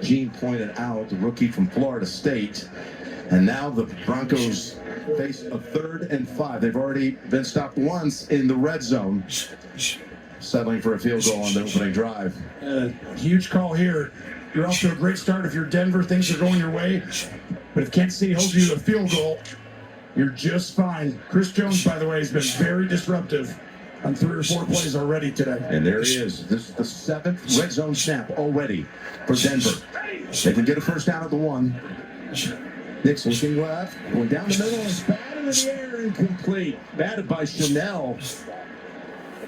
Gene pointed out, the rookie from Florida State. And now the Broncos face a 3rd and 5. They've already been stopped once in the red zone, settling for a field goal on the opening drive. Huge call here. You're off to a great start. If you're Denver, things are going your way. But if Kansas City holds you to a field goal, you're just fine. Chris Jones, by the way, has been very disruptive on 3 or 4 plays already today. And there he is. This is the 7th red zone snap already for Denver. They can get a first down at the 1. Nick's looking left, going down the middle, and batted in the air, incomplete. Batted by Chanel.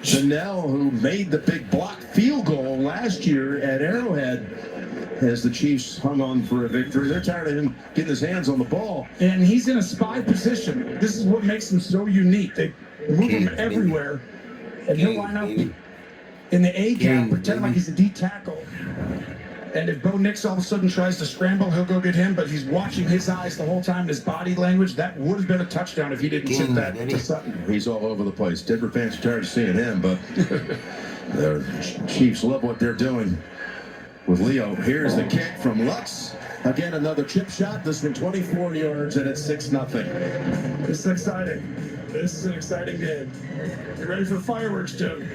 Chanel, who made the big block field goal last year at Arrowhead, as the Chiefs hung on for a victory. They're tired of him getting his hands on the ball. And he's in a spy position. This is what makes him so unique. They move him everywhere, and he'll line up in the A gap, pretend like he's a D tackle. And if Bo Nix all of a sudden tries to scramble, he'll go get him, but he's watching his eyes the whole time, his body language. That would have been a touchdown if he didn't hit that to Sutton. He's all over the place. Denver fans are tired of seeing him, but the Chiefs love what they're doing with Leo. Here's the kick from Lux. Again, another chip shot. This one 24 yards, and it's 6-0. This is exciting. This is an exciting game. You ready for fireworks, Jim?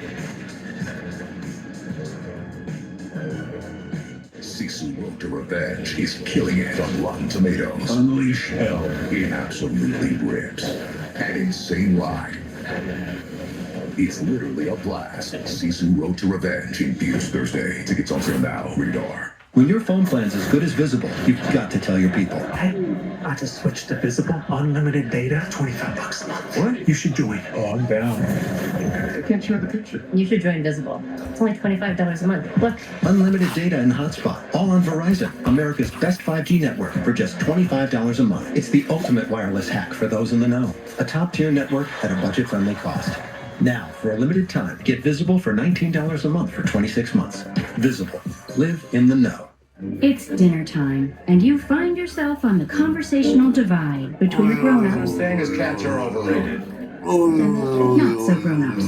Sisu Road to Revenge is killing it on Rotten Tomatoes. Unleash hell in absolutely rips. An insane ride. It's literally a blast. Sisu Road to Revenge in theaters Thursday. Tickets on sale now. Rated R. When your phone plan's as good as Visible, you've got to tell your people. I just switched to Visible. Unlimited data, $25 a month. What? You should join. Oh, I'm down. I can't share the picture. You should join Visible. It's only $25 a month. Look. Unlimited data and hotspot, all on Verizon, America's best 5G network, for just $25 a month. It's the ultimate wireless hack for those in the know. A top-tier network at a budget-friendly cost. Now, for a limited time, get Visible for $19 a month for 26 months. Visible. Live in the know. It's dinner time, and you find yourself on the conversational divide between the grown-ups Saying his cats are overrated. and not so grown-ups.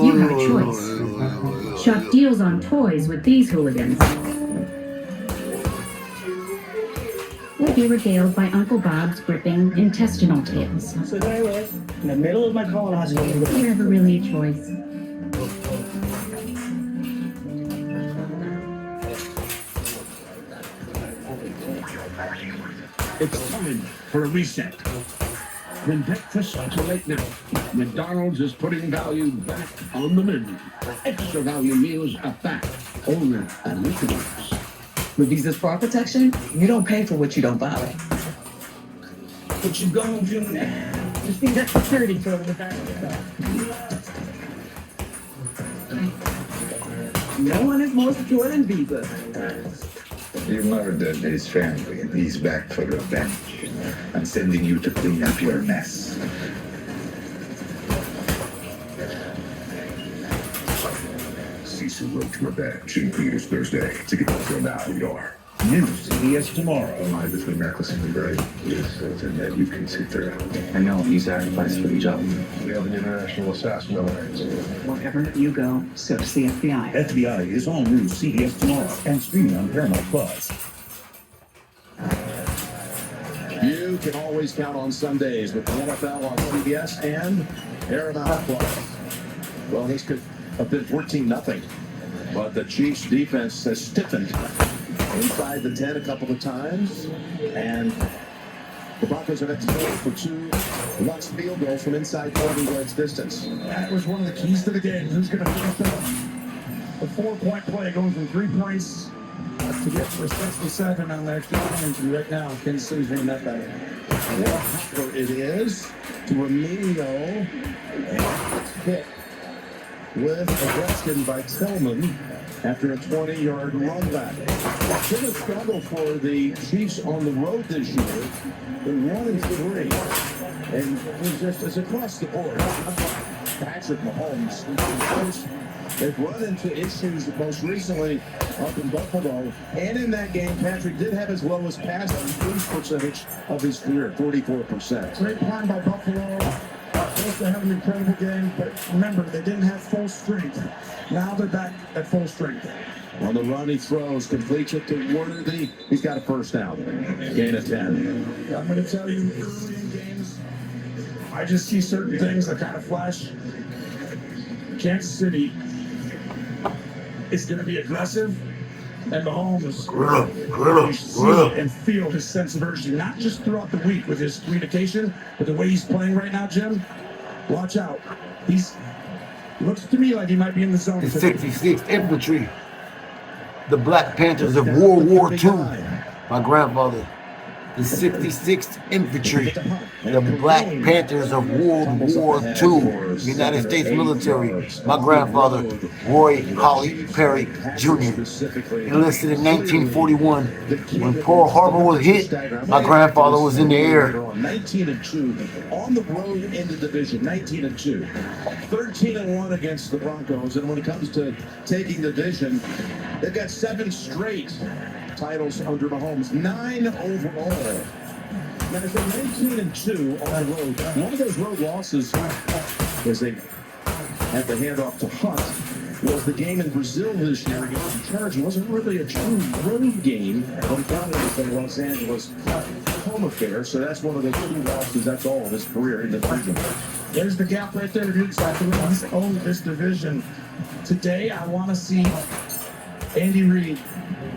You have a choice. Shop deals on toys with these hooligans. Or be regaled by Uncle Bob's gripping intestinal tales. So there I live, in the middle of my colonoscopy. Is there ever really a choice? It's time for a reset. From breakfast to late night, McDonald's is putting value back on the menu. Extra value meals are back, only at McDonald's. With Visa's fraud protection, you don't pay for what you don't buy. What you gonna do now? Just need that security code in the back of the car. No one is more secure than Visa. You murdered his family, and he's back for revenge. I'm sending you to clean up your mess. Sisu Road to Revenge in theaters Thursday. Tickets on sale now. Rated R. New CBS tomorrow. Am I between reckless and great? Yes, and that you can see through. I know, you sacrificed for the job. We have an international assassin on our hands. Wherever you go, so does the FBI. FBI is all new CBS tomorrow and streaming on Paramount Plus. You can always count on Sundays with the NFL on CBS and Paramount Plus. Well, this could have been 14-0, but the Chiefs' defense has stiffened inside the 10 a couple of times, and the Broncos have executed for 2 Lux field goals from inside 40 yards distance. That was one of the keys to the game. Who's going to finish up? A 4-point play going from 3 points to get for 67 on the extra point. And right now, Kansas City's winning that battle. What a hopper it is to Emilio, and hit with a Weston by Tillman after a 20-yard run back. It's been a struggle for the Chiefs on the road this year. They're 1-3, and it's across the board. Patrick Mahomes, they've run into issues most recently up in Buffalo, and in that game, Patrick did have his lowest pass percentage of his career, 44%. Great plan by Buffalo. Supposed to have an incredible game, but remember, they didn't have full strength. Now they're back at full strength. On the run, he throws, completes it to Worthy. He's got a first down. Gain of 10. I'm going to tell you, early in games, I just see certain things that kind of flash. Kansas City is going to be aggressive, and Mahomes you see and feel his sense of urgency, not just throughout the week with his communication, but the way he's playing right now, Jim. Watch out. Looks to me like he might be in the zone. The 66th Infantry, the Black Panthers of World War II. My grandfather. The 66th Infantry, the Black Panthers of World War II, United States military. My grandfather, Roy Holly Perry Jr., enlisted in 1941. When Pearl Harbor was hit, my grandfather was in the air. 19-2 on the road in the division. 19-2, 13-1 against the Broncos. And when it comes to taking the division, they've got 7 straight titles under Mahomes, 9 overall. Now, it's 19-2 on the road. One of those road losses, as they had the handoff to Hunt, was the game in Brazil this year against the Chargers. It wasn't really a true road game, but he got it in Los Angeles home affair. So that's one of the 2 losses. That's all of his career in the division. There's the gap right there, dude. He's owned this division. Today, I want to see Andy Reid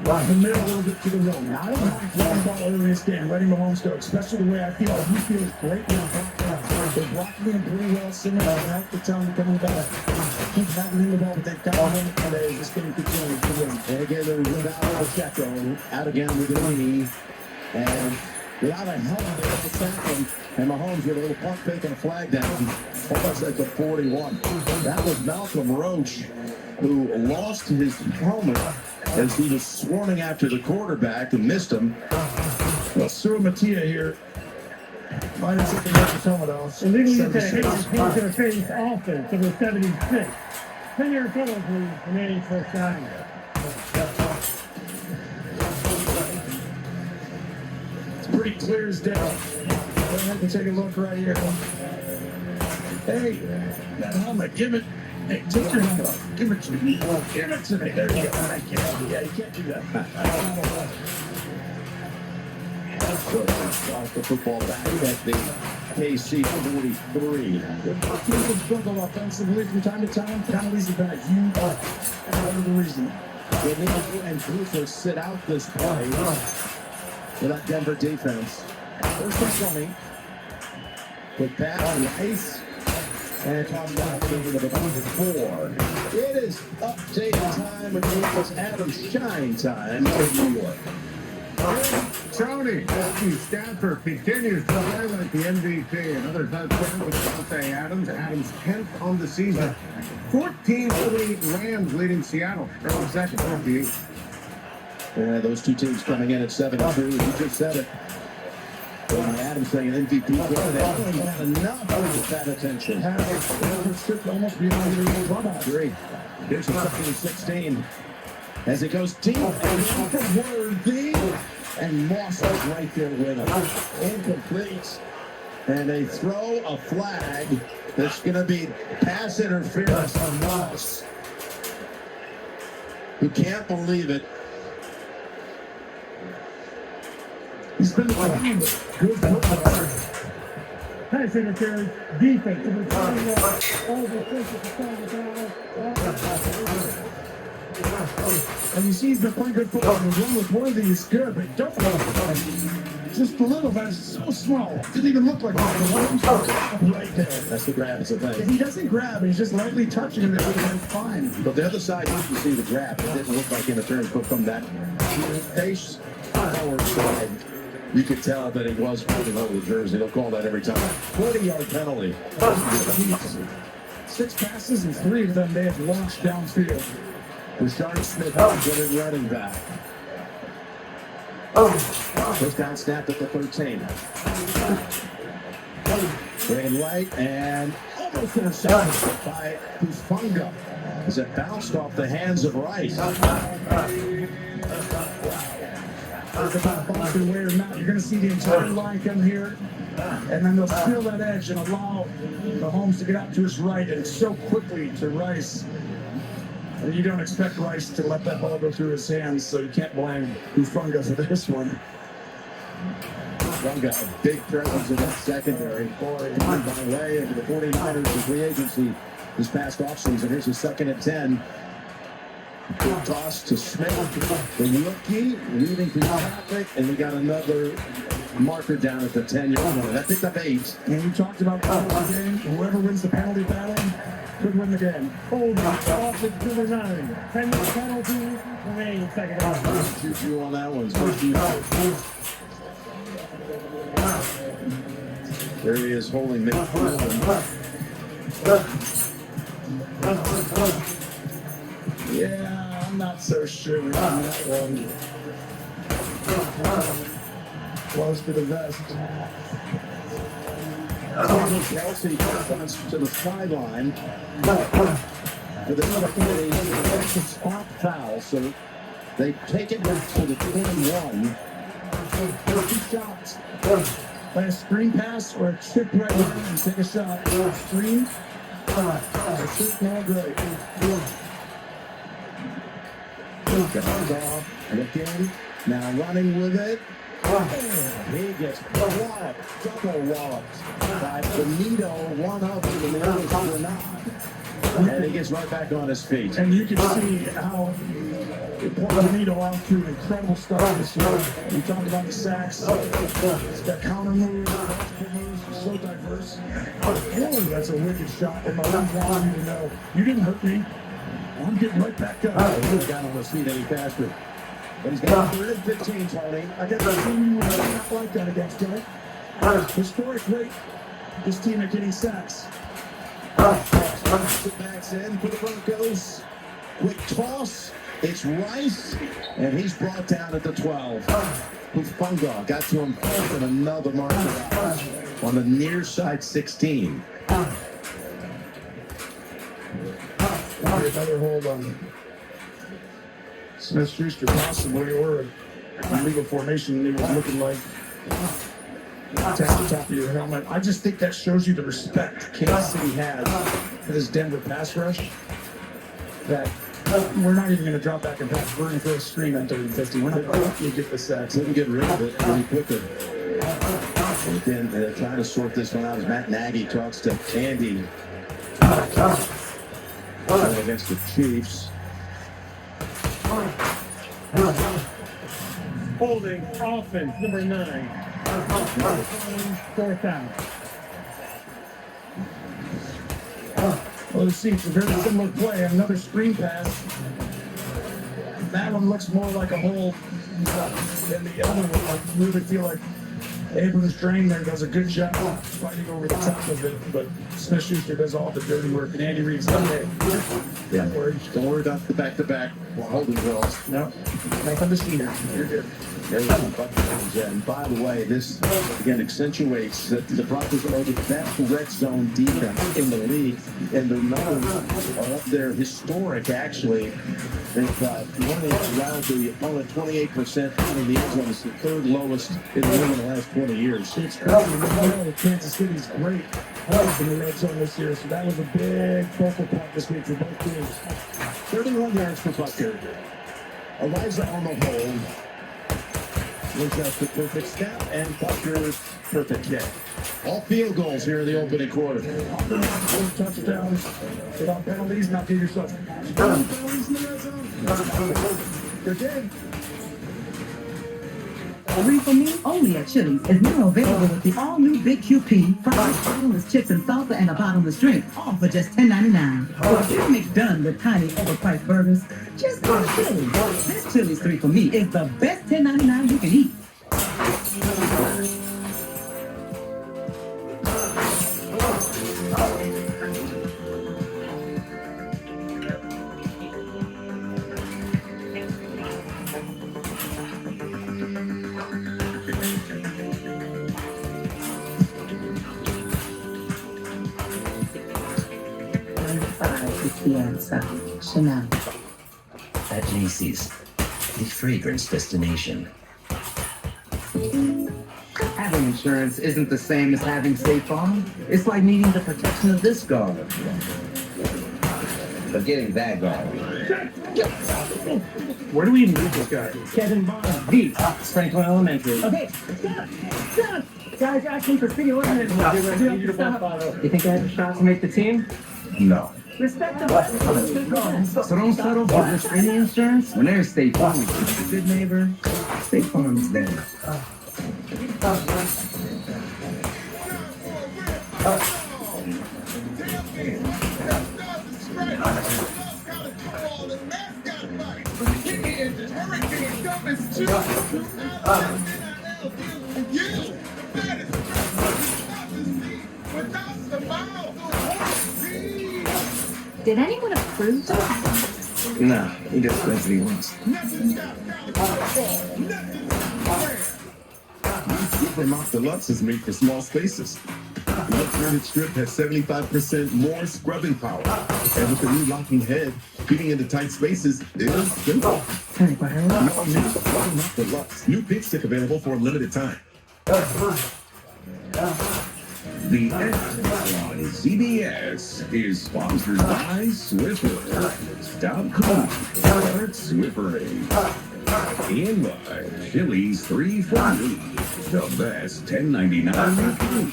commit a little bit to the road. Now, I don't mind throwing the ball early in this game, letting Mahomes go, especially the way I feel. He feels great now. They're blocking him pretty well. Simmons and help the time coming back. Keep knocking the ball, but they've got him today. This game continues to win. And again, there was without Pacheco, out again with the knee, and without a helmet, they have to sack him. And Mahomes with a little pump fake and a flag down. Almost at the 41. That was Malcolm Roach, who lost his helmet as he was swarming after the quarterback who missed him. Well, Sue Mattia here might have taken his helmet off. Illegally said he's going to face offense of the 76. 10-year penalty, remaining first down. It's pretty clear as day. Go ahead and take a look right here. Hey, that helmet, give it. Hey, take your helmet off. Give it to me. Give it to me. There you go. Thank you. Yeah, you can't do that. Off the football back at the KC 43. Teams have struggled offensively from time to time. Penalties have been a huge part of the reason. They need to and Crusoe sit out this play for that Denver defense. First and 20. With pass, Rice, and Tom Watson with about 4. It is update time, and it was Adam Shine time in New York. Tony, Stafford continues to play like the MVP. Another touchdown with Devontae Adams. Adams 10th on the season. 14-3 Rams leading Seattle. Early second, 58. Yeah, those 2 teams coming in at 7-2. You just said it. Adams saying an MVP play. They haven't had enough of that attention. Almost beyond the clubhouse. Three. Here's a 16 as it goes deep and Worthy. And Moss is right there with him. Incomplete. And they throw a flag that's going to be pass interference on Moss. You can't believe it. He's been playing good football. Pass interference, defense. Over 50% and you see he's been playing good football. The one with Worthy is good, but don't just a little bit. It's so small. Didn't even look like that. Right there. That's the grab. It's a thing. If he doesn't grab, he's just lightly touching him. It would have been fine. But the other side, you can see the grab. It didn't look like interference, but from that face forward side, you could tell that he was putting over the jersey. They'll call that every time. 40-yard penalty. 6 passes and 3 of them they have launched downfield. Rashard Smith, good running back. First down snap at the 13. Ran right and almost intercepted by Hufanga as it bounced off the hands of Rice. It's about Boston way or not. You're going to see the entire line come here, and then they'll steal that edge and allow Mahomes to get out to his right and so quickly to Rice. And you don't expect Rice to let that ball go through his hands, so you can't blame Hufanga for this one. Hufanga, a big presence in that secondary. Boy, by way of the 49ers in free agency this past offseason. Here's a 2nd and 10. Good toss to Smith, the rookie, leading through traffic, and we got another marker down at the 10-yard line. That picked up 8. And you talked about the game. Whoever wins the penalty battle could win the game. Holding offense number 9. 10-yard penalty, remaining second half. Juju on that one. First there he is holding Nick. Yeah, I'm not so sure on that one. Close to the vest. Kelsey comes to the sideline for the spot foul, so they take it back to the 21. 2 shots. Play a screen pass or a chip right there and take a shot. Screen. Shoot, no great. Looking, now running with it. He gets walloped, double walloped by Benito, one of them, and the others were not. And he gets right back on his feet. And you can see how it pulled Benito off to an incredible start this year. We talked about the sacks. It's got counter moves, multiple moves, it's so diverse. Oh, that's a wicked shot. And my own wanted you to know, you didn't hurt me. I'm getting right back up. He's got on his feet any faster. But he's got 3rd and 15, Tony. I got the feeling we're not like that against him. Historic rate, this team at getting sacks. Backs in for the Broncos. Quick toss. It's Rice, and he's brought down at the 12. Hufanga got to him first, and another marker on the near side 16. Another hold on Smith-Schuster, possibly, or in legal formation, it was looking like tap the top of your helmet. I just think that shows you the respect Kansas City has for this Denver pass rush, that we're not even going to drop back and pass. We're going to throw a screen on 3rd and 15. We're not going to let you get the sacks. Couldn't get rid of it any quicker. And again, they're trying to sort this one out as Matt Nagy talks to Candy against the Chiefs. Holding offense number 9. 4th down. Well, let's see, it's a very similar play. Another screen pass. That one looks more like a hole than the other one. I really feel like Abrams Drain there does a good job fighting over the top of it, but Smith-Schuster does all the dirty work, and Andy Reid's done it. Yeah, don't worry about the back-to-back holding calls. No, nothing to see here. You're good. And by the way, this again accentuates that the Broncos are the best red zone defense in the league, and the numbers are up there historic. Actually, they've running around the opponent 28% in the end zone. It's the 3rd lowest in the league in the last 20 years. It's crazy. Kansas City's great in the red zone this year, so that was a big focal point this week for both teams. 31 yards for Butker. Eliza on the hold. Was just the perfect snap, and Butker's perfect kick. All field goals here in the opening quarter. 4 touchdowns without penalties. Now give yourself penalties in the red zone. You're dead. A read for me only at Chili's is now available with the all-new Big QP, fries, bottomless chips and salsa, and a bottomless drink, all for just $10.99. So if you're mixed done with tiny, overpriced burgers, just go to Chili's. This Chili's 3 for me is the best $10.99 you can eat. Chanel. At Macy's, the fragrance destination. Having insurance isn't the same as having State Farm. It's like needing the protection of this guard. But getting that guard Where do we even meet this guy? Kevin Bond, V. Franklin Elementary. Okay, stop! Stop! Guys, asking for speedy ordinance. You think I have a shot to make the team? No. Respect the bus. So don't settle for this any insurance. When there's State Farm, a good neighbor, State Farm's there. Did anyone approve that? No, he just does what he wants. Supermarket Deluxe is made for small spaces. The upgraded strip has 75% more scrubbing power. And with the new locking head, fitting into tight spaces is simple. Deluxe. New Big Stick available for a limited time. The Extra on CBS is sponsored by Swiffer. Stop calling. Start Swiffering. And by Chili's 340. The best $10.99 food.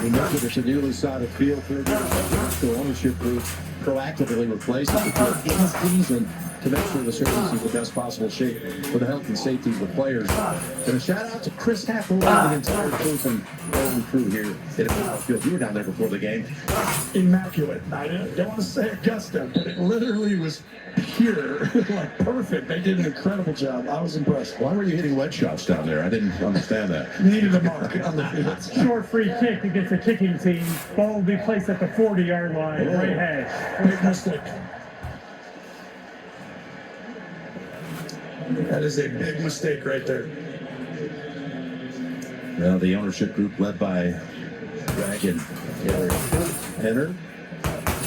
Remember, there's a newly signed field the ownership group proactively replaced the field in season to make sure the service is the best possible shape for the health and safety of the players. And a shout out to Chris Hackle and the entire crew here at the field. You were down there before the game. Immaculate. I don't want to say Augusta, but it literally was pure, like perfect. They did an incredible job. I was impressed. Why were you hitting wedge shots down there? I didn't understand that. Needed a mark on the field. Short free kick against the kicking team. Ball will be placed at the 40-yard line. Right hedge. Great mistake. That is a big mistake right there. Well, the ownership group led by Dragon Henner,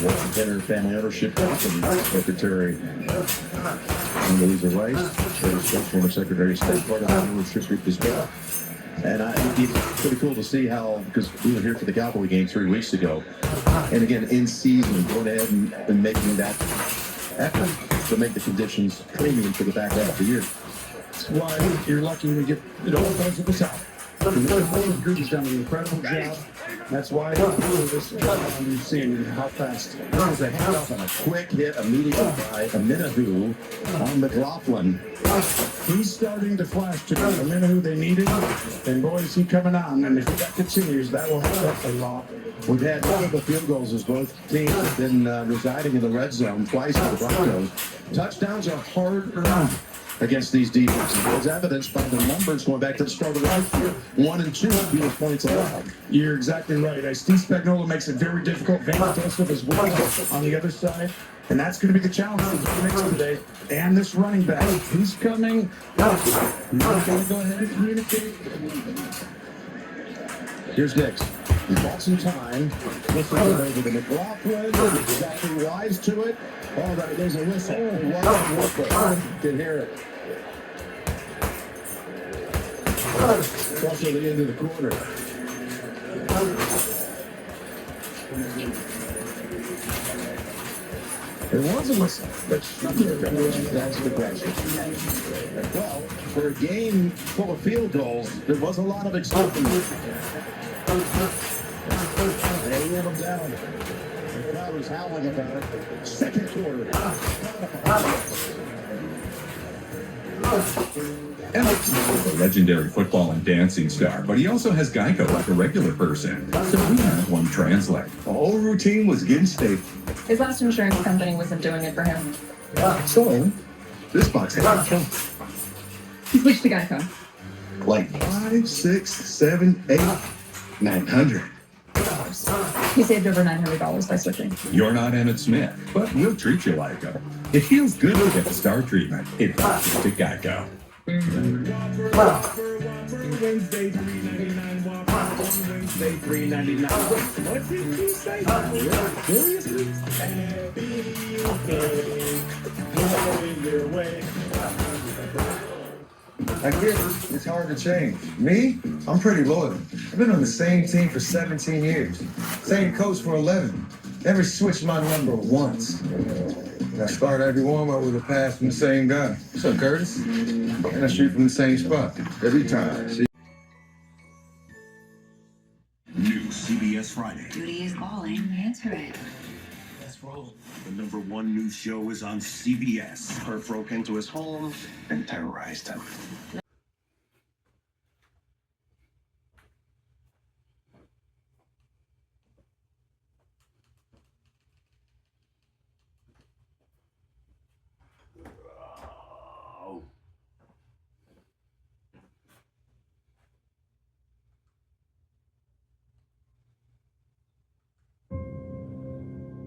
Walter Henner Family Ownership Company Secretary Louisa Rice, former Secretary of State, part of the ownership group as well. And it's pretty cool to see how, because we were here for the Cowboy game 3 weeks ago, and again, in season, going ahead and making that effort to make the conditions premium for the back half of the year. That's why you're lucky to get it all goes at the top. The group has done an incredible job. That's why this you're seeing how fast. There was a handoff and a quick hit immediately by Amenahu on McLaughlin. He's starting to flash to the minute who they needed, and boy, is he coming on. And if that continues, that will help a lot. We've had one of the field goals as both teams have been residing in the red zone twice for the Broncos. Touchdowns are hard earned against these defenses. As evidenced by the numbers going back to the start of the last year. 1 and 2 fewer points allowed. You're exactly right. Steve Spagnuolo makes it very difficult. Van Joseph is well on the other side. And that's going to be the challenge for the Knicks today. And this running back, he's coming. He's going to go ahead and communicate. Here's Nix. He bought some time. Listen over to McLaughlin. Exactly wise to it. All right, there's a whistle. Can hear it. Cross to the end of the quarter. There was a whistle, but that's the question. Well, for a game full of field goals, there was a lot of excitement. They wore them down. The crowd was howling about it. Second quarter. Alex is a legendary football and dancing star, but he also has Geico like a regular person. So we had one translate. The whole routine was günstig. His last insurance company wasn't doing it for him. So, this box had He switched to Geico. like 5, 6, 7, 8, 900. He saved over $900 by switching. You're not Emmett Smith, but we'll treat you like him. It feels good to get the star treatment. It's to Geico. Wednesday, $3.99. Wednesday, $3.99. What did you say? Seriously? Happy birthday. Your way. I get it. It's hard to change. Me? I'm pretty loyal. I've been on the same team for 17 years. Same coach for 11. Never switched my number once. And I start every warm-up with a pass from the same guy. What's up, Curtis? And I shoot from the same spot. Every time. See? New CBS Friday. Duty is calling. Answer it. Let's roll. The #1 news show is on CBS. Her broke into his home and terrorized him.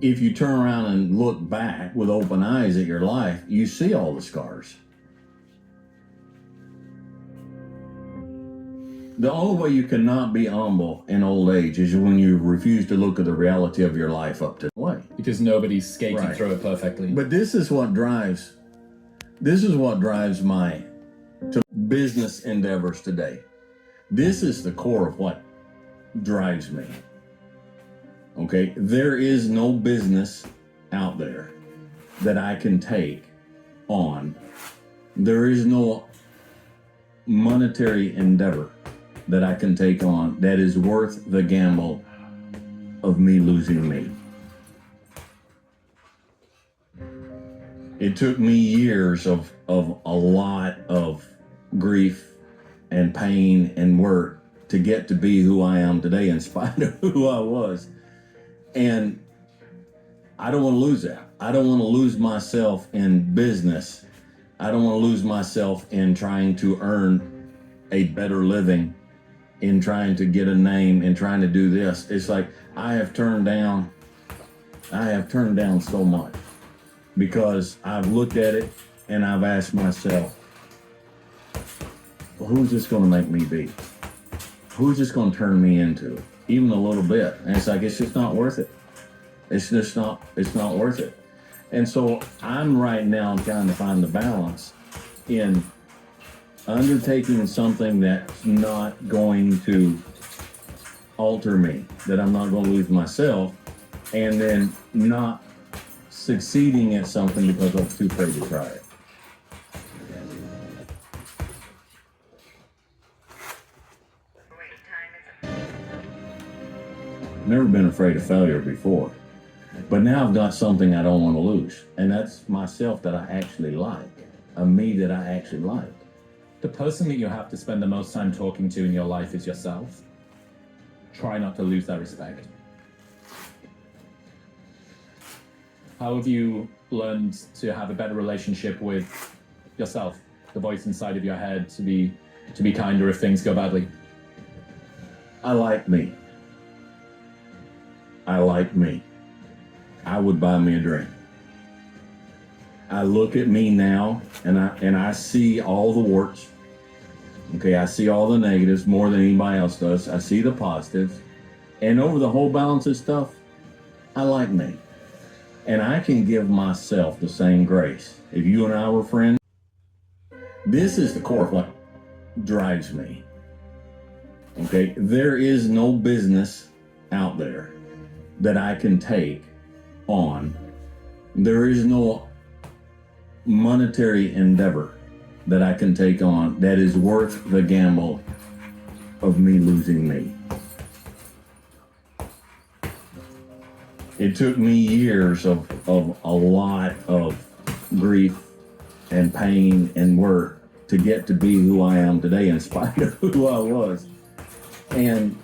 If you turn around and look back with open eyes at your life, you see all the scars. The only way you cannot be humble in old age is when you refuse to look at the reality of your life up to the way. Because nobody's skating through it perfectly. But this is what drives my business endeavors today. This is the core of what drives me. Okay, there is no business out there that I can take on. There is no monetary endeavor that I can take on that is worth the gamble of me losing me. It took me years of a lot of grief and pain and work to get to be who I am today in spite of who I was. And I don't want to lose that. I don't want to lose myself in business. I don't want to lose myself in trying to earn a better living, in trying to get a name, in trying to do this. It's like I have turned down so much because I've looked at it and I've asked myself, well, who's this going to make me be? Who's this going to turn me into? Even a little bit. And it's like, it's just not worth it. It's not worth it. And so I'm right now trying to find the balance in undertaking something that's not going to alter me, that I'm not going to lose myself, and then not succeeding at something because I'm too afraid to try it. Never been afraid of failure before, but now I've got something I don't want to lose, and that's myself that I actually like, a me that I actually like. The person that you have to spend the most time talking to in your life is yourself. Try not to lose that respect. How have you learned to have a better relationship with yourself, the voice inside of your head, to be kinder if things go badly? I like me. I like me. I would buy me a drink. I look at me now and I see all the warts. Okay, I see all the negatives more than anybody else does. I see the positives. And over the whole balance of stuff, I like me. And I can give myself the same grace. If you and I were friends, this is the core of what drives me. Okay, there is no business out there that I can take on. There is no monetary endeavor that I can take on that is worth the gamble of me losing me. It took me years of a lot of grief and pain and work to get to be who I am today in spite of who I was. And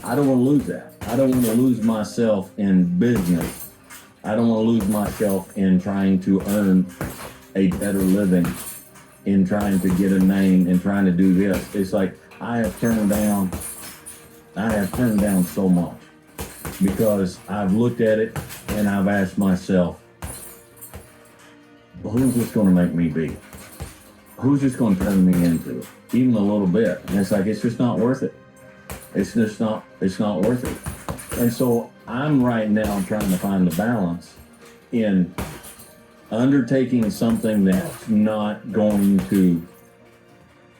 I don't want to lose that. I don't want to lose myself in business. I don't want to lose myself in trying to earn a better living, in trying to get a name, in trying to do this. It's like I have turned down so much because I've looked at it and I've asked myself, well, who's this going to make me be? Who's this going to turn me into? Even a little bit. And it's like, it's just not worth it. It's not worth it. And so I'm right now trying to find the balance in undertaking something that's not going to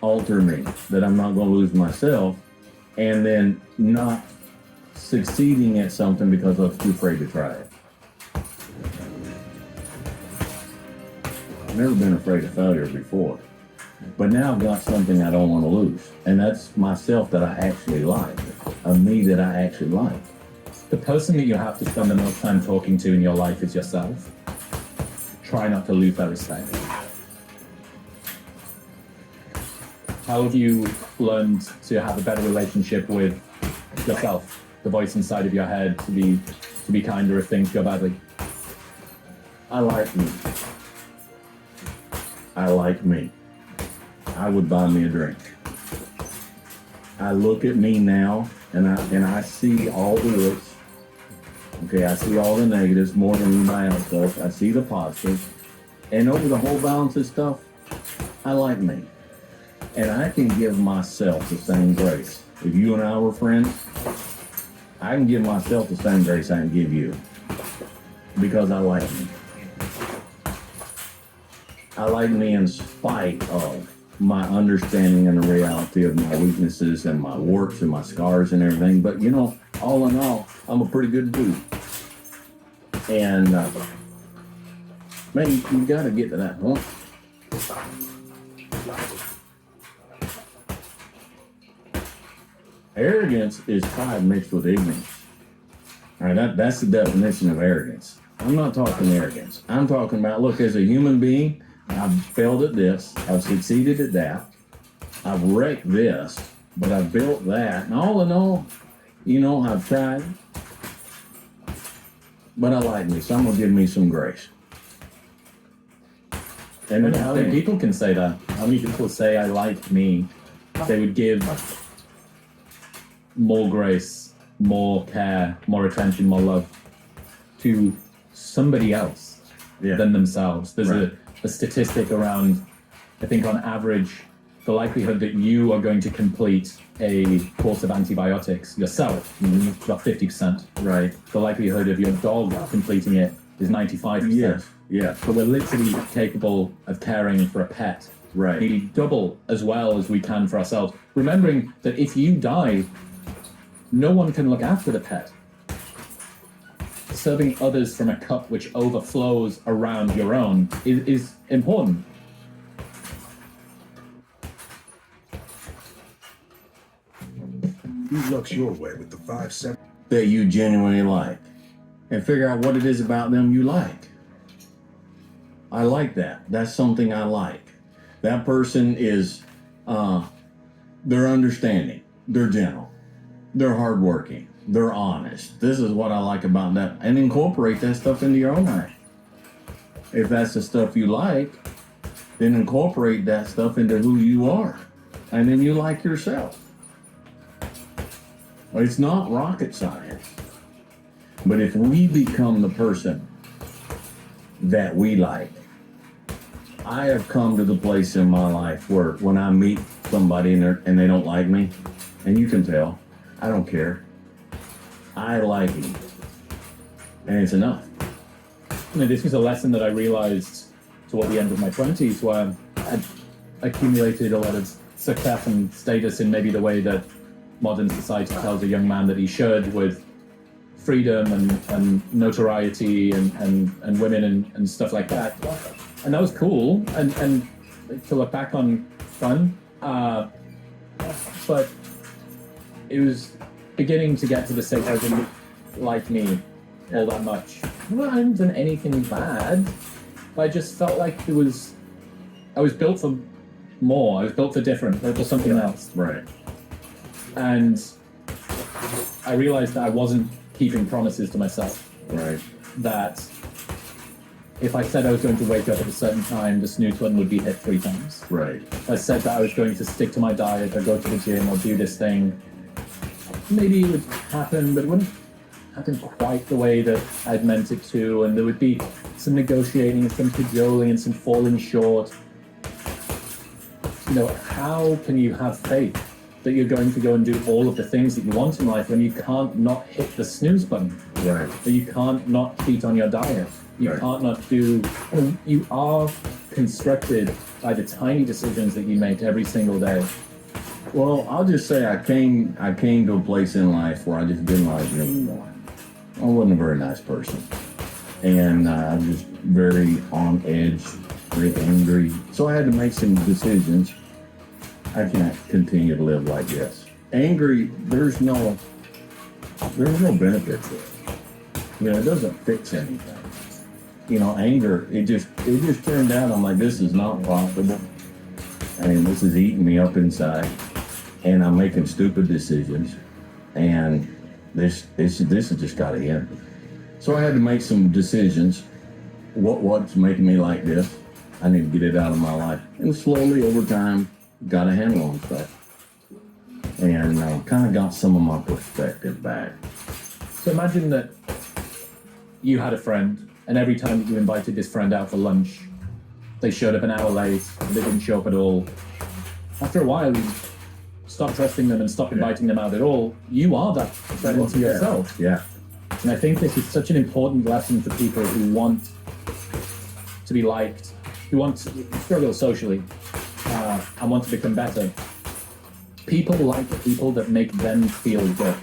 alter me, that I'm not going to lose myself, and then not succeeding at something because I was too afraid to try it. I've never been afraid of failure before, but now I've got something I don't want to lose, and that's myself that I actually like, a me that I actually like. The person that you have to spend the most time talking to in your life is yourself. Try not to lose that respect. How have you learned to have a better relationship with yourself, the voice inside of your head, to be kinder if things go badly? I like me. I like me. I would buy me a drink. I look at me now and I see all the risks. Okay, I see all the negatives more than anybody else does. I see the positives. And over the whole balance of stuff, I like me. And I can give myself the same grace. If you and I were friends, I can give myself the same grace I can give you. Because I like me. I like me in spite of my understanding and the reality of my weaknesses and my warts and my scars and everything. But you know, all in all, I'm a pretty good dude. And man, you gotta get to that point. Arrogance is pride mixed with ignorance. All right, that's the definition of arrogance. I'm not talking arrogance. I'm talking about, look, as a human being, I've failed at this, I've succeeded at that, I've wrecked this, but I've built that, and all in all, you know, I've tried, but I like me, so I'm gonna give me some grace. And how many people can say that? How many people say, I like me? They would give more grace, more care, more attention, more love to somebody else than themselves. There's a statistic around, I think on average, the likelihood that you are going to complete a course of antibiotics yourself is about 50%. Right. The likelihood of your dog completing it is 95%. Yes. Yeah. So we're literally capable of caring for a pet. Right. Nearly double as well as we can for ourselves. Remembering that if you die, no one can look after the pet. Serving others from a cup which overflows around your own is important. Who looks your way with the 5-7 that you genuinely like, and figure out what it is about them you like. I like that. That's something I like. That person is, they're understanding, they're gentle, they're hardworking, they're honest. This is what I like about that, and incorporate that stuff into your own life. If that's the stuff you like, then incorporate that stuff into who you are, and then you like yourself. It's not rocket science. But if we become the person that we like, I have come to the place in my life where when I meet somebody and they don't like me, and you can tell, I don't care. I like you. And it's enough. You know, this was a lesson that I realized toward the end of my 20s, where I'd accumulated a lot of success and status in maybe the way that modern society tells a young man that he should, with freedom and notoriety and women and stuff like that. And that was cool, and to look back on, fun. But it was beginning to get to the stage where I didn't like me all that much. Well, I hadn't done anything bad. I just felt like I was built for more. I was built for different, for something else. Right. And I realized that I wasn't keeping promises to myself. Right. That if I said I was going to wake up at a certain time, the snooze button would be hit 3 times. Right. If I said that I was going to stick to my diet or go to the gym or do this thing, maybe it would happen, but it wouldn't happen quite the way that I'd meant it to, and there would be some negotiating and some cajoling and some falling short. You know, how can you have faith that you're going to go and do all of the things that you want in life when you can't not hit the snooze button? Right. That you can't not cheat on your diet. You can't not do. You are constructed by the tiny decisions that you make every single day? Well, I'll just say I came to a place in life where I just didn't like me anymore. I wasn't a very nice person. And I was just very on edge, very angry. So I had to make some decisions. I can't continue to live like this. Angry, there's no benefit to it. You know, it doesn't fix anything. You know, anger, it just turned out, I'm like, this is not profitable. And this is eating me up inside. And I'm making stupid decisions. And this has just got to end. So I had to make some decisions. What's making me like this? I need to get it out of my life. And slowly over time, got a handle on stuff. And kind of got some of my perspective back. So imagine that you had a friend, and every time that you invited this friend out for lunch, they showed up an hour late, they didn't show up at all. After a while, you stop trusting them and stop inviting them out at all. You are that friend to yourself. Yeah. And I think this is such an important lesson for people who want to be liked, who want to struggle socially, and want to become better. People like the people that make them feel good.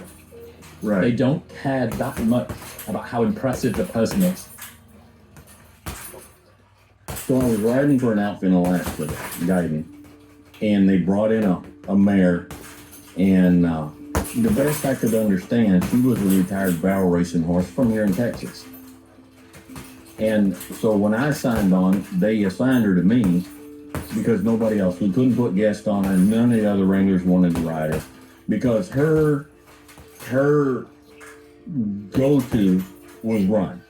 Right. They don't care that much about how impressive the person is. So I was riding for an outfit in Alaska, guiding, and they brought in a mare, and the best I could understand, she was a retired barrel racing horse from here in Texas. And so when I signed on, they assigned her to me because nobody else, we couldn't put guests on her, none of the other wranglers wanted to ride her, because her go-to was run.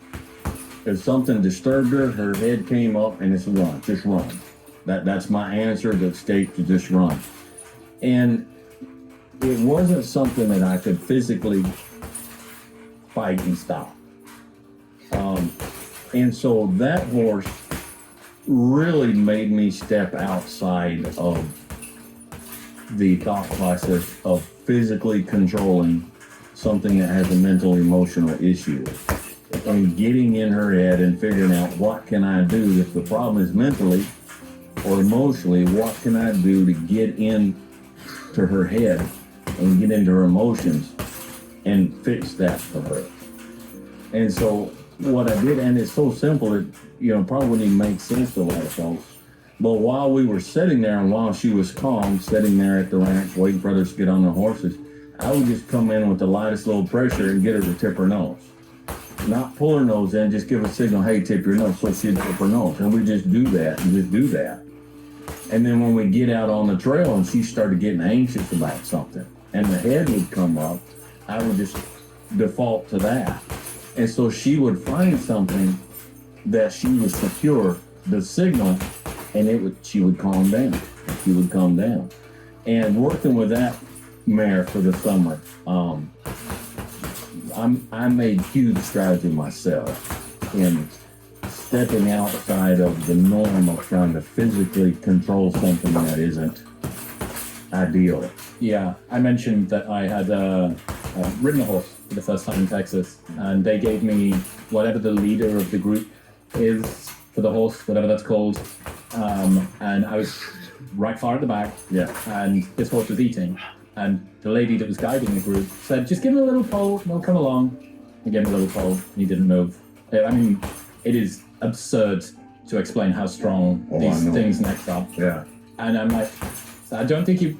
If something disturbed her, her head came up and it's run, just run. That's my answer to escape, to just run. And it wasn't something that I could physically fight and stop. And so that horse really made me step outside of the thought process of physically controlling something that has a mental emotional issue, and getting in her head and figuring out what can I do if the problem is mentally or emotionally, what can I do to get in to her head and get into her emotions and fix that for her. And so what I did, and it's so simple, it probably wouldn't even make sense to a lot of folks, but while we were sitting there and while she was calm, sitting there at the ranch waiting for others to get on their horses, I would just come in with the lightest little pressure and get her to tip her nose. Not pull her nose in, just give a signal, hey, tip your nose, so she'd tip her nose. And we just do that and just do that. And then when we get out on the trail and she started getting anxious about something and the head would come up, I would just default to that. And so she would find something that she would secure the signal, and she would calm down. She would calm down. And working with that mare for the summer, I made huge strides in myself in stepping outside of the norm of trying to physically control something that isn't ideal. Yeah, I mentioned that I had ridden a horse for the first time in Texas, and they gave me whatever the leader of the group is for the horse, whatever that's called, and I was right far at the back, and this horse was eating, and the lady that was guiding the group said, just give him a little pull, and he'll come along. I gave him a little pull, and he didn't move. I mean, it is absurd to explain how strong these things next are. Yeah. And I'm like, I don't think he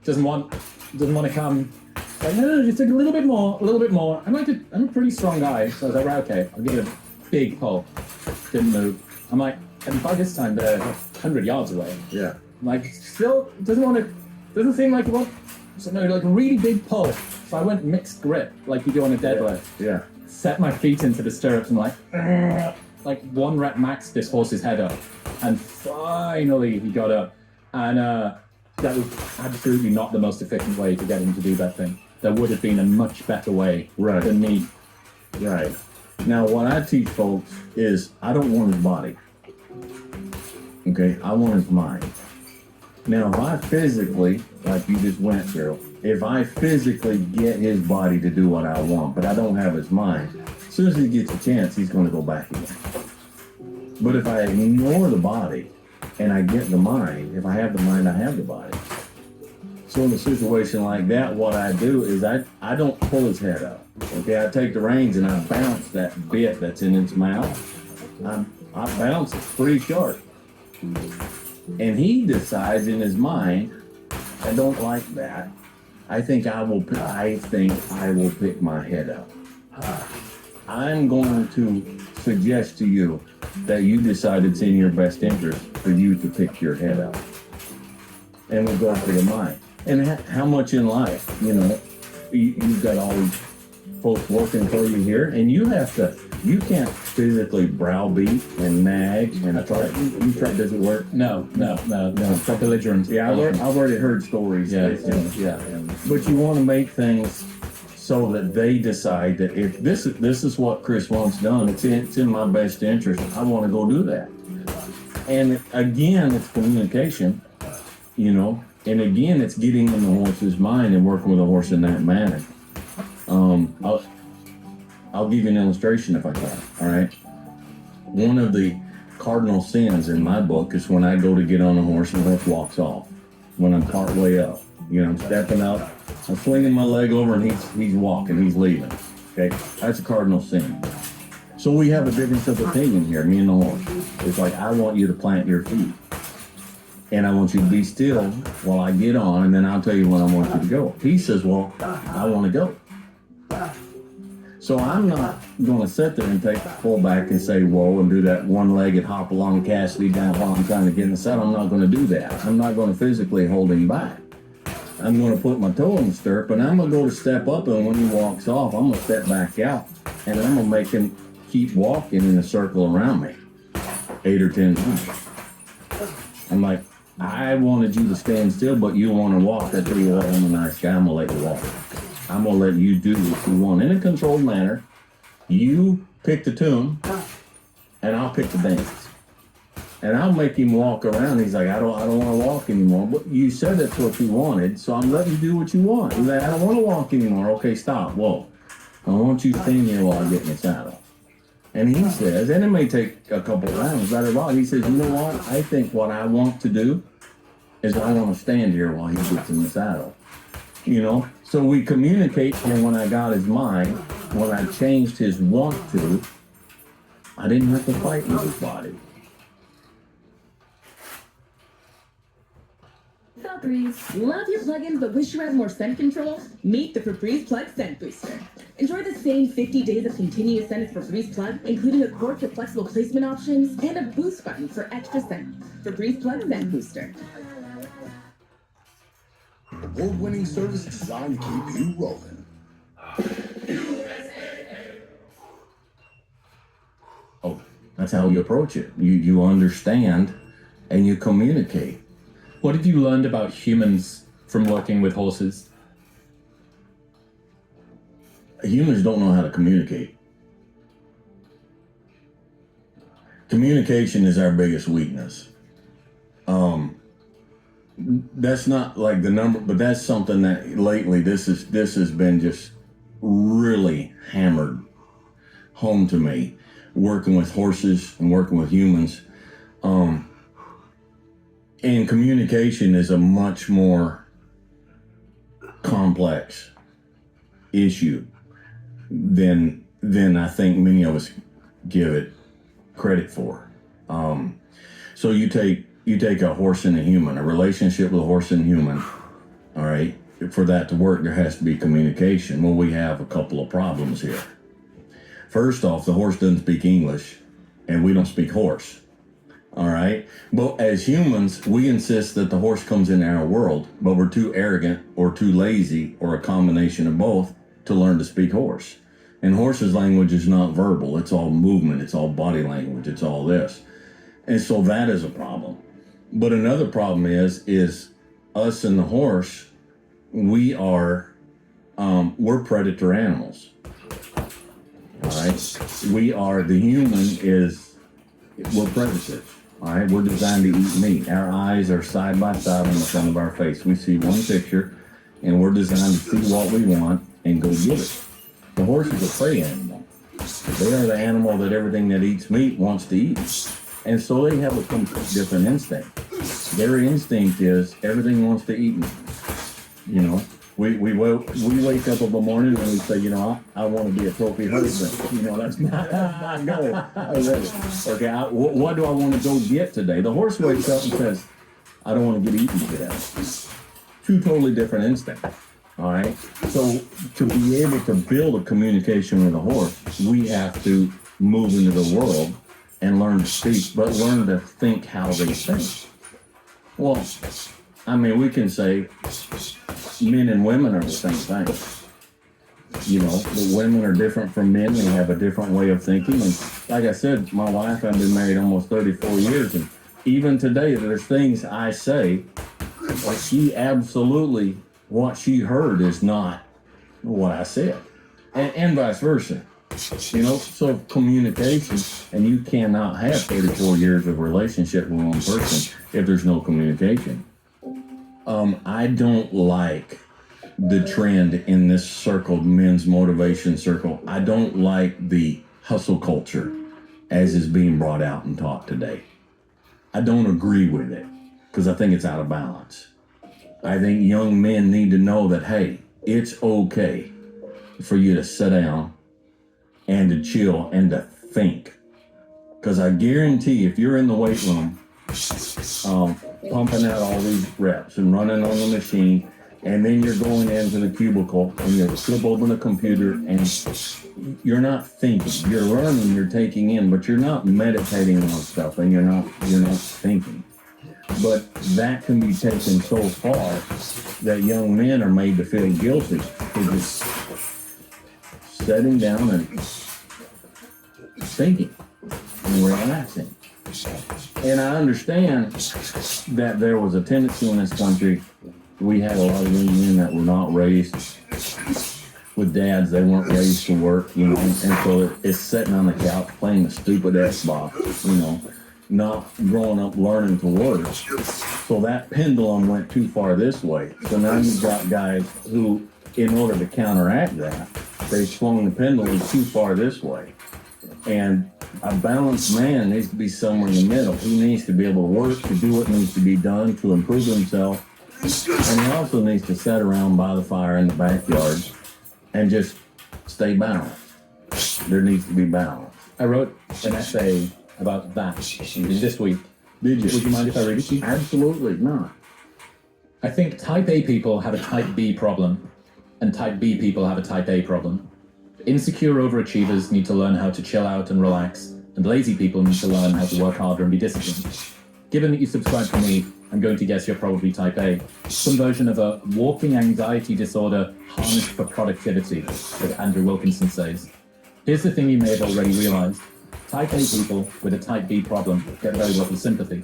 doesn't want to come. Like, no, just take a little bit more. I'm a pretty strong guy, so I was like, right, okay, I'll give it a big pull. Didn't move. I'm like, and by this time they're 100 yards away. Yeah. I'm like, still doesn't seem like you want. So no, like a really big pull. So I went mixed grip, like you do on a deadlift. Yeah. Set my feet into the stirrups and like one rep max this horse's head up, and finally he got up, and that was absolutely not the most efficient way to get him to do that thing. There would have been a much better way than me. Right. Now what I teach folks is I don't want his body. Okay, I want his mind. Now if I physically, like you just went through, if I physically get his body to do what I want, but I don't have his mind, as soon as he gets a chance, he's going to go back again. But if I ignore the body and I get the mind. If I have the mind, I have the body. So in a situation like that, what I do is I don't pull his head up. Okay, I take the reins and I bounce that bit that's in his mouth. I bounce it pretty sharp. And he decides in his mind, I don't like that. I think I will pick my head up. I'm going to suggest to you that you decide it's in your best interest for you to pick your head up. And we'll go for the mind. And how much in life, you've got all these folks working for you here, and you can't physically browbeat and nag and try. You try, does it work? No. It's like belligerent. Yeah, I've already heard stories. Yeah. But you want to make things so that they decide that if this is what Chris wants done, it's in my best interest. I want to go do that. And again, it's communication, and again, it's getting in the horse's mind and working with the horse in that manner. I'll give you an illustration if I can, all right? One of the cardinal sins in my book is when I go to get on a horse and the horse walks off. When I'm part way up, I'm stepping up, I'm swinging my leg over and he's walking, he's leaving, okay? That's a cardinal sin. So we have a difference of opinion here, me and the horse. It's like, I want you to plant your feet. And I want you to be still while I get on, and then I'll tell you when I want you to go. He says, well, I want to go. So I'm not going to sit there and pull back and say, whoa, and do that one-legged hop along Cassidy down while I'm trying to get in the saddle. I'm not going to do that. I'm not going to physically hold him back. I'm going to put my toe in the stirrup, and I'm going to go to step up, and when he walks off, I'm going to step back out, and I'm going to make him keep walking in a circle around me, 8 or 10 times. I'm like, I wanted you to stand still, but you want to walk. I tell you what, I'm a nice guy. I'm going to let you walk. I'm going to let you do what you want in a controlled manner. You pick the tune, and I'll pick the dance. And I'll make him walk around. He's like, I don't want to walk anymore. But you said that's what you wanted, so I'm letting you do what you want. He's like, I don't want to walk anymore. Okay, stop. Whoa. I want you to stand here while I get in the saddle. And he says, and it may take a couple of rounds, right or wrong. He says, you know what? I think what I want to do is I want to stand here while he gets in the saddle. So we communicate, and when I got his mind, when I changed his want to, I didn't have to fight with his body. Febreze. Love your plugins but wish you had more scent control? Meet the Febreze Plug Scent Booster. Enjoy the same 50 days of continuous scent as Febreze Plug, including a cord with flexible placement options and a boost button for extra scent. Febreze Plug Scent Booster. Award-winning service designed to keep you rolling. Oh, that's how you approach it. You understand and you communicate. What have you learned about humans from working with horses? Humans don't know how to communicate. Communication is our biggest weakness. That's not like the number, but that's something that lately this has been just really hammered home to me, working with horses and working with humans. And communication is a much more complex issue than I think many of us give it credit for. So you take a horse and a human, a relationship with a horse and human, all right? For that to work, there has to be communication. Well, we have a couple of problems here. First off, the horse doesn't speak English, and we don't speak horse. All right. But as humans, we insist that the horse comes into our world, but we're too arrogant or too lazy or a combination of both to learn to speak horse. And horse's language is not verbal. It's all movement. It's all body language. It's all this. And so that is a problem. But another problem is us and the horse, we're predator animals. All right. The human we're predators. All right, we're designed to eat meat. Our eyes are side by side on the front of our face. We see one picture, and we're designed to see what we want and go get it. The horse is a prey animal. They are the animal that everything that eats meat wants to eat. And so they have a complete different instinct. Their instinct is everything wants to eat me. You know, we wake up in the morning and we say, you know, I want to be a trophy husband. You know, that's my goal. Okay, what do I want to go get today? The horse wakes up and says, I don't want to get eaten today. Two totally different instincts. All right. So to be able to build a communication with a horse, we have to move into the world and learn to speak, but learn to think how they think. Well, I mean, we can say men and women are the same thing. You know, the women are different from men. They have a different way of thinking. And like I said, my wife, I've been married almost 34 years. And even today, there's things I say, like she absolutely, what she heard is not what I said. And vice versa. You know, so communication, and you cannot have 34 years of relationship with one person if there's no communication. I don't like the trend in this circle, men's motivation circle. I don't like the hustle culture as is being brought out and taught today. I don't agree with it because I think it's out of balance. I think young men need to know that, hey, it's okay for you to sit down and to chill and to think. Because I guarantee if you're in the weight room, pumping out all these reps and running on the machine, and then you're going into the cubicle and you flip open the computer and you're not thinking, you're learning, you're taking in, but you're not meditating on stuff and you're not thinking. But that can be taken so far that young men are made to feel guilty for just sitting down and thinking and relaxing. And I understand that there was a tendency in this country. We had a lot of young men that were not raised with dads. They weren't raised to work, you know, and so it's sitting on the couch playing the stupid Xbox, you know, not growing up learning to work. So that pendulum went too far this way. So now you've got guys who, in order to counteract that, they swung the pendulum too far this way. And a balanced man needs to be somewhere in the middle. He needs to be able to work, to do what needs to be done to improve himself. And he also needs to sit around by the fire in the backyard and just stay balanced. There needs to be balance. I wrote an essay about that this week. Did you? Would you mind if I read it to you? Absolutely not. I think type A people have a type B problem, and type B people have a type A problem. Insecure overachievers need to learn how to chill out and relax, and lazy people need to learn how to work harder and be disciplined. Given that you subscribe to me, I'm going to guess you're probably type A. Some version of a walking anxiety disorder harnessed for productivity, as Andrew Wilkinson says. Here's the thing you may have already realized. Type A people with a type B problem get very little sympathy,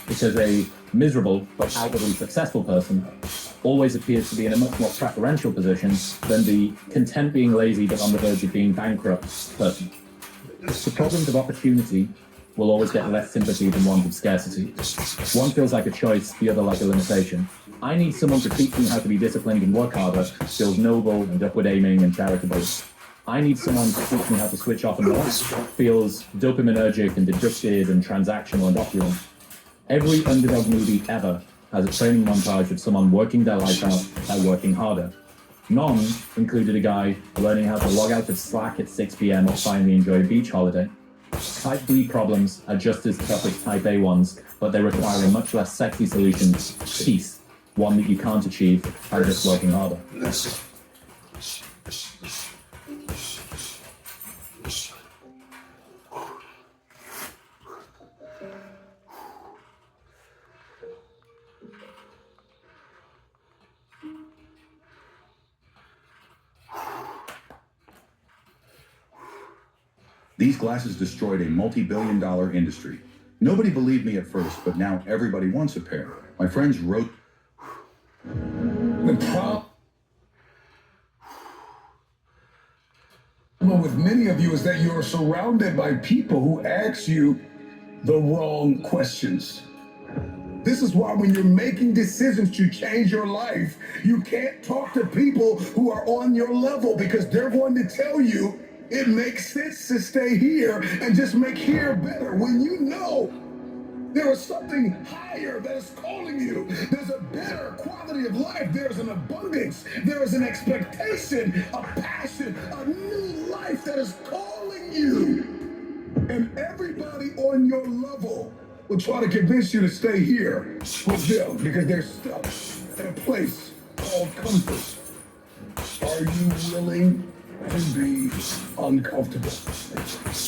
because a miserable but outwardly successful person always appears to be in a much more preferential position than the content being lazy but on the verge of being bankrupt person. The problems of opportunity will always get less sympathy than ones of scarcity. One feels like a choice, the other like a limitation. I need someone to teach me how to be disciplined and work harder, feels noble and upward aiming and charitable. I need someone to teach me how to switch off and relax, feels dopaminergic and deductive and transactional and opulent. Every underdog movie ever has a training montage of someone working their life out by working harder. None included a guy learning how to log out of Slack at 6 p.m. or finally enjoy a beach holiday. Type B problems are just as tough as type A ones, but they require a much less sexy solution, peace, one that you can't achieve by just working harder. These glasses destroyed a multi-billion-dollar industry. Nobody believed me at first, but now everybody wants a pair. My friends wrote... The problem with many of you is that you are surrounded by people who ask you the wrong questions. This is why when you're making decisions to change your life, you can't talk to people who are on your level, because they're going to tell you It makes sense to stay here and just make here better when you know there is something higher that is calling you. There's a better quality of life. There's an abundance. There is an expectation, a passion, a new life that is calling you. And everybody on your level will try to convince you to stay here with them because they're stuck in a place called comfort. Are you willing to be uncomfortable?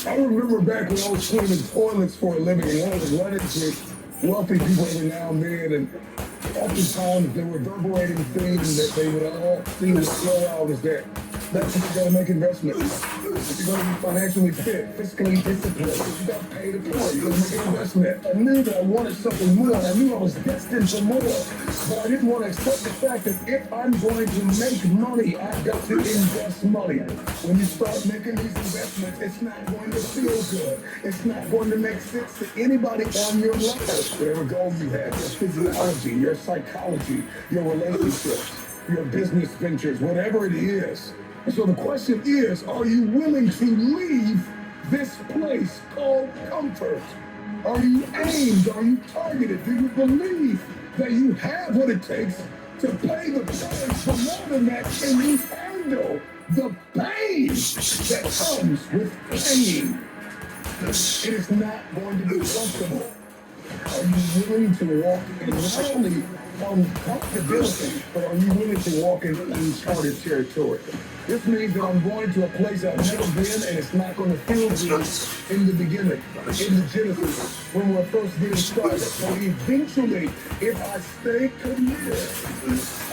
I remember back when I was cleaning toilets for a living and I was running with wealthy people every now and then, and oftentimes the reverberating thing that they would all see would flow out is that that's when you gotta make investments. If you're gonna be financially fit, fiscally disciplined, if you got paid to play, you're gonna make an investment. I knew that I wanted something more. I knew I was destined for more. But I didn't want to accept the fact that if I'm going to make money, I've got to invest money. When you start making these investments, it's not going to feel good. It's not going to make sense to anybody on your level. Whatever goal you have, your physiology, your psychology, your relationships, your business ventures, whatever it is. And so the question is, are you willing to leave this place called comfort? Are you aimed? Are you targeted? Do you believe that you have what it takes to pay the price for more than that? Can you handle the pain that comes with pain? It is not going to be comfortable. Are you willing to walk in not only uncomfortability, but are you willing to walk in uncharted territory? This means that I'm going to a place I've never been, and it's not going to feel good in the beginning, in the genesis, when we're first getting started. So eventually, if I stay committed,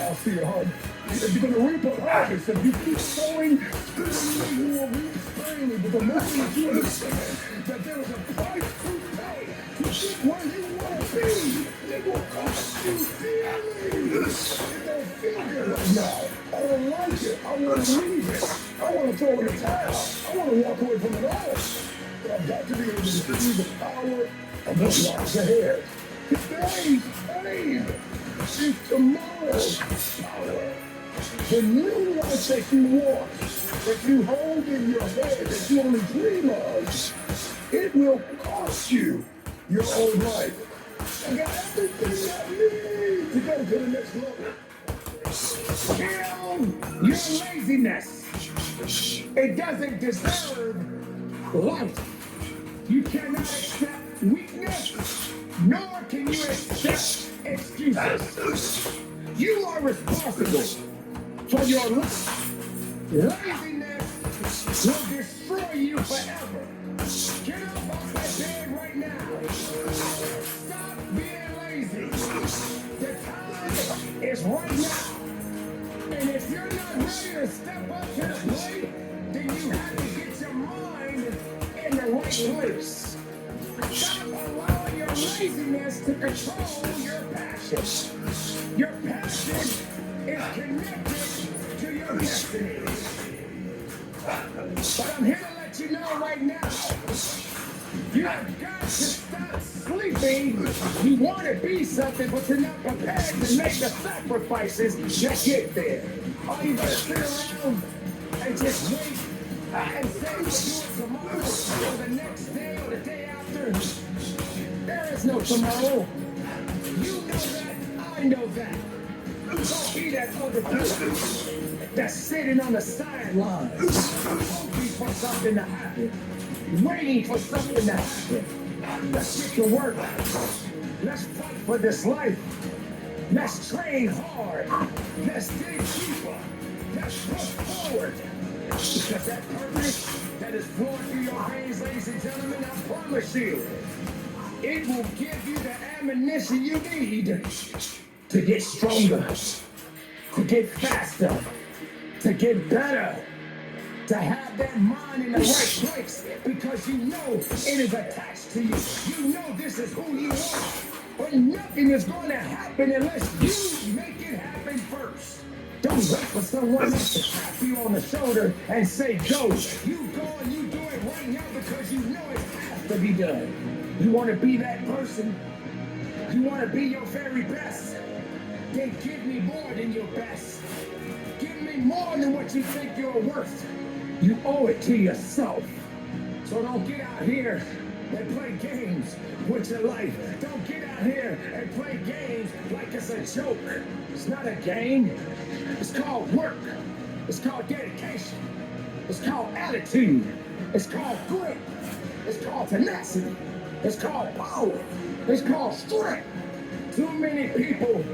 I'll see a harvest. If you're going to reap a harvest, if you keep sowing, you will reap sparingly. But the moment that you understand that there is a price to pay to get where you want to be, it will cost you dearly. It don't feel good right now. I don't like it. I want to leave it. I want to throw in the towel. I want to walk away from it all. But I've got to be able to see the power of what lies ahead. Today's pain is tomorrow's power. The new life that you want, that you hold in your head, that you only dream of, it will cost you your old life. I got everything I need to go to the next level. Kill your laziness. It doesn't deserve life. You cannot accept weakness, nor can you accept excuses. You are responsible for your life. Laziness will destroy you forever. Get up off that bed right now. Stop being lazy. The time is right now. And if you're not ready to step up to the plate, then you have to get your mind in the right place. Stop allowing your laziness to control your passion. Your passion is connected to your destiny. But I'm here to let you know right now, you have got to stop sleeping. You want to be something, but you're not prepared to make the sacrifices to get there. Are you going to sit around and just wait and say we'll do it tomorrow or the next day or the day after? There is no tomorrow. You know that. I know that. Don't be that other person that's sitting on the sidelines, hoping for something to happen, waiting for something to happen. Let's get to work. Let's fight for this life. Let's train hard. Let's dig deeper. Let's push forward. Because that purpose that is flowing through your veins, ladies and gentlemen, I promise you, it will give you the ammunition you need to get stronger, to get faster, to get better, to have that mind in the right place, because you know it is attached to you. You know this is who you are. But nothing is going to happen unless you make it happen first. Don't wait for someone else to tap you on the shoulder and say, go. You go and you do it right now because you know it has to be done. You want to be that person? You want to be your very best? Then give me more than your best. Give me more than what you think you're worth. You owe it to yourself. So don't get out here and play games with your life. Don't get out here and play games like it's a joke. It's not a game. It's called work. It's called dedication. It's called attitude. It's called grit. It's called tenacity. It's called power. It's called strength. Too many people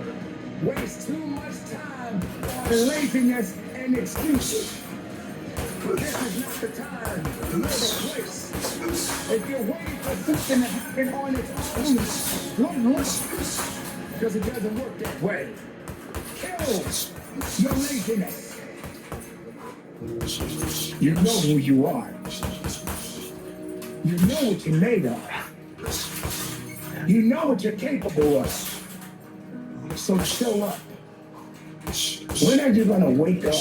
waste too much time on laziness and excuses. This is not the time nor the place. If you're waiting for something to happen on its own, don't rush, because it doesn't work that way. Kill your laziness. You know who you are. You know what you're made of. You know what you're capable of. So show up. When are you gonna wake up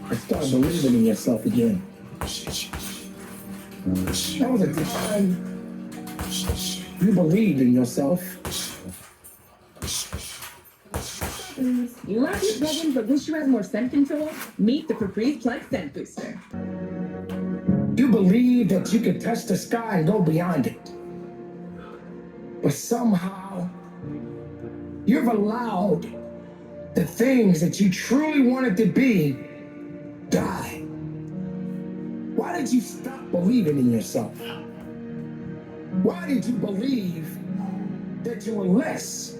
and start believing in yourself again? That was a time you believed in yourself. You love your plugin but wish you had more scent control? Meet the Febreze Plug Scent Booster. You believe that you can touch the sky and go beyond it. But somehow, you've allowed the things that you truly wanted to be die. Why did you stop believing in yourself? Why did you believe that you were less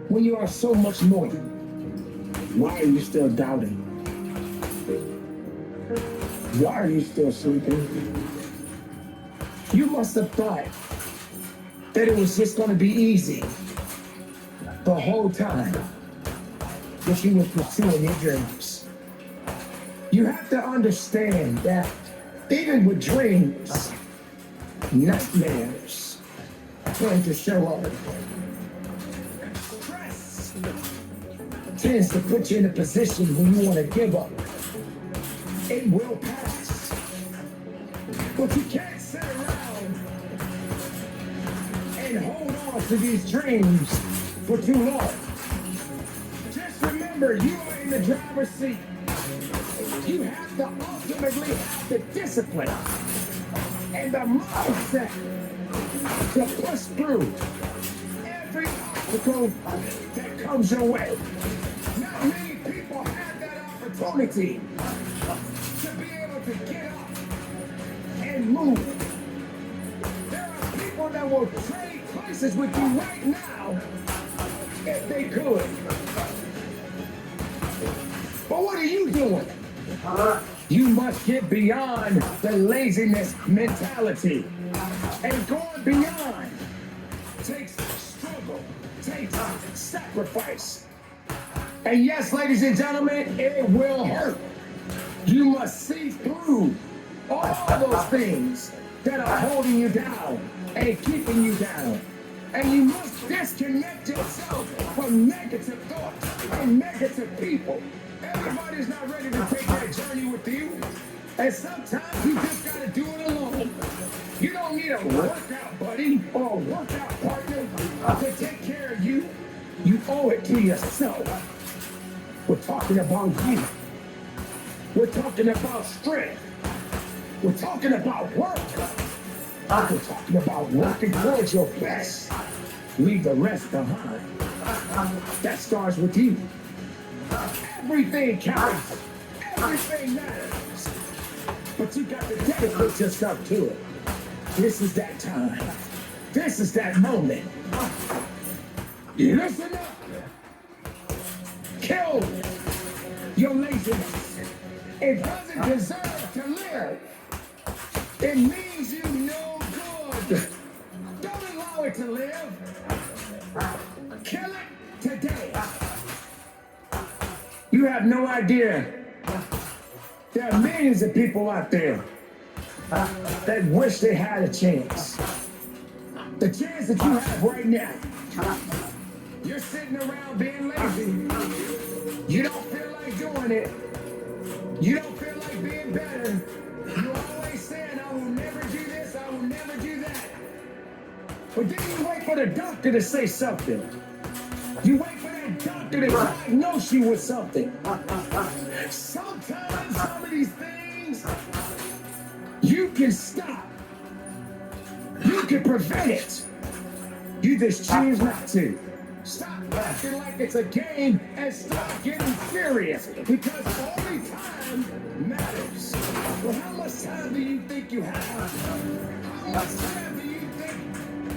when you are so much more? Why are you still doubting? Why are you still sleeping? You must have thought that it was just going to be easy the whole time that you were pursuing your dreams. You have to understand that even with dreams, nightmares tend to show up. Stress tends to put you in a position where you want to give up. It will pass. But you can't sit around and hold on to these dreams for too long. Just remember, you are in the driver's seat. You have to ultimately have the discipline and the mindset to push through every obstacle that comes your way. Not many people have that opportunity to be able to get up and move. There are people that will trade places with you right now if they could. But what are you doing? You must get beyond the laziness mentality. And going beyond takes struggle, takes sacrifice. And yes, ladies and gentlemen, it will hurt. You must see through all those things that are holding you down and keeping you down. And you must disconnect yourself from negative thoughts and negative people. Everybody's not ready to take that journey with you. And sometimes you just gotta do it alone. You don't need a workout buddy or a workout partner to take care of you. You owe it to yourself. We're talking about you. We're talking about strength. We're talking about work. We're talking about working towards your best. Leave the rest behind. That starts with you. Everything counts. Everything matters. But you got to dedicate yourself to it. This is that time. This is that moment. You listen up. Kill your laziness. It doesn't deserve to live. It means you no good. Don't allow it to live. Kill it today. You have no idea. There are millions of people out there that wish they had a chance. The chance that you have right now. You're sitting around being lazy. You don't feel like doing it. You don't feel like being better. You're always saying, I will never do this, I will never do that. But then you wait for the doctor to say something. You wait for that doctor to diagnose you with something. Sometimes of these things you can stop. You can prevent it. You just choose not to. Stop acting like it's a game and start getting serious because only time matters. Well, how much time do you think you have? How much time do you think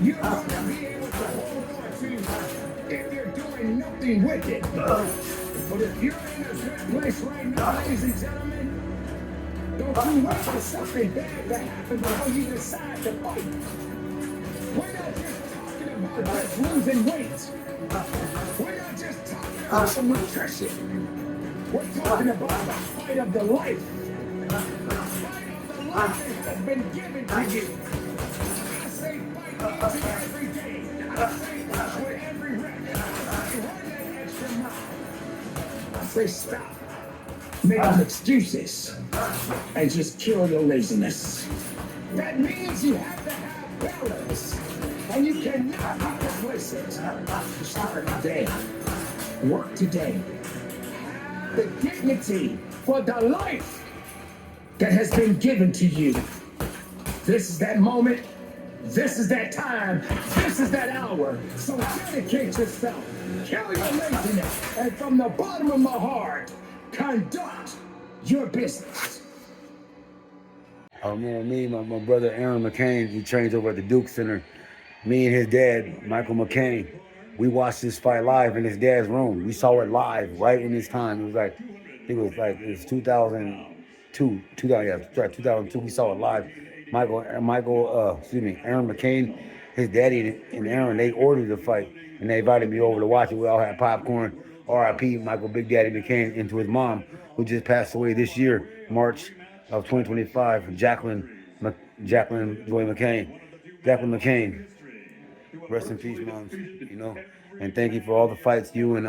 you're going to be able to hold on to if you're doing nothing with it? But if you're in a good place right now, ladies and gentlemen, don't you wait for something bad to happen before you decide to fight. We're not just talking about just losing weight. We're not just talking about some nutrition. We're talking about the fight of the life. The fight of the life that has been given to you. I say fight each and every day. I say push with every rep. I say run that extra mile. I say stop making excuses and just kill your laziness. That means you have to have balance. And you cannot be complacent. Start today. Work today. Have the dignity for the life that has been given to you. This is that moment. This is that time. This is that hour. So dedicate yourself. Kill your laziness. And from the bottom of my heart, conduct your business. I remember me, my brother Aaron McCain, he trains over at the Duke Center. Me and his dad, Michael McCain, we watched this fight live in his dad's room. We saw it live right in his time. It was 2002, 2002. We saw it live. Aaron McCain, his daddy and Aaron, they ordered the fight and they invited me over to watch it. We all had popcorn. R.I.P. Michael Big Daddy McCain into his mom, who just passed away this year, March of 2025. Jacqueline Joy McCain. Jacqueline McCain. Rest in peace, moms. And thank you for all the fights you and